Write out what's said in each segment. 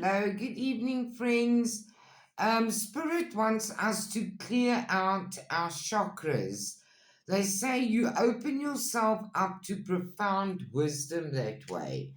Hello, good evening, friends. Spirit wants us to clear out our chakras. They say you open yourself up to profound wisdom that way.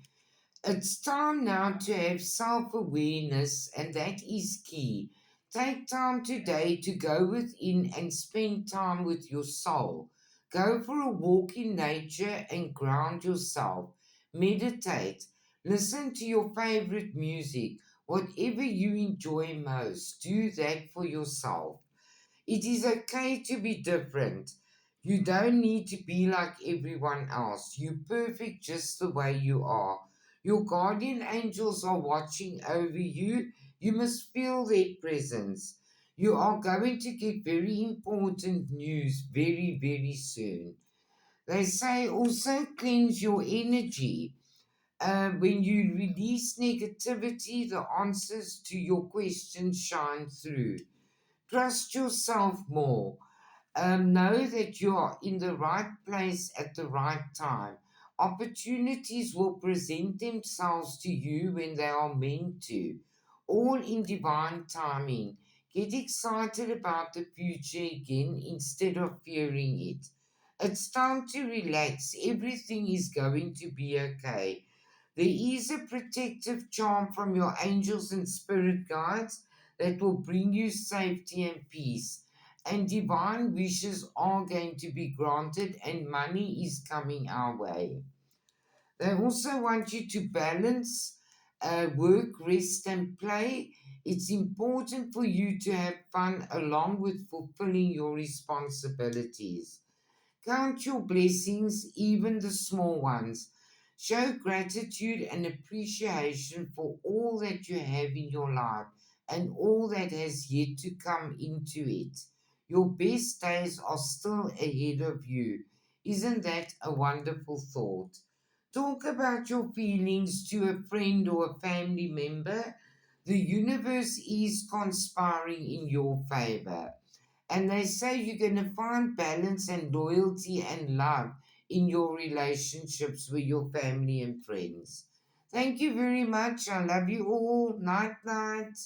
It's time now to have self awareness, and that is key. Take time today to go within and spend time with your soul. Go for a walk in nature and ground yourself. Meditate. Listen to your favorite music. Whatever you enjoy most, do that for yourself. It is okay to be different. You don't need to be like everyone else. You're perfect just the way you are. Your guardian angels are watching over you. You must feel their presence. You are going to get very important news very, very soon. They say also cleanse your energy. When you release negativity, the answers to your questions shine through. Trust yourself more. Know that you are in the right place at the right time. Opportunities will present themselves to you when they are meant to, all in divine timing. Get excited about the future again instead of fearing it. It's time to relax. Everything is going to be okay. There is a protective charm from your angels and spirit guides that will bring you safety and peace. And divine wishes are going to be granted, and money is coming our way. They also want you to balance work, rest, and play. It's important for you to have fun along with fulfilling your responsibilities. Count your blessings, even the small ones. Show gratitude and appreciation for all that you have in your life and all that has yet to come into it. Your best days are still ahead of you. Isn't that a wonderful thought? Talk about your feelings to a friend or a family member. The universe is conspiring in your favor. And they say you're going to find balance and loyalty and love in your relationships with your family and friends. Thank you very much. I love you all. Night, night.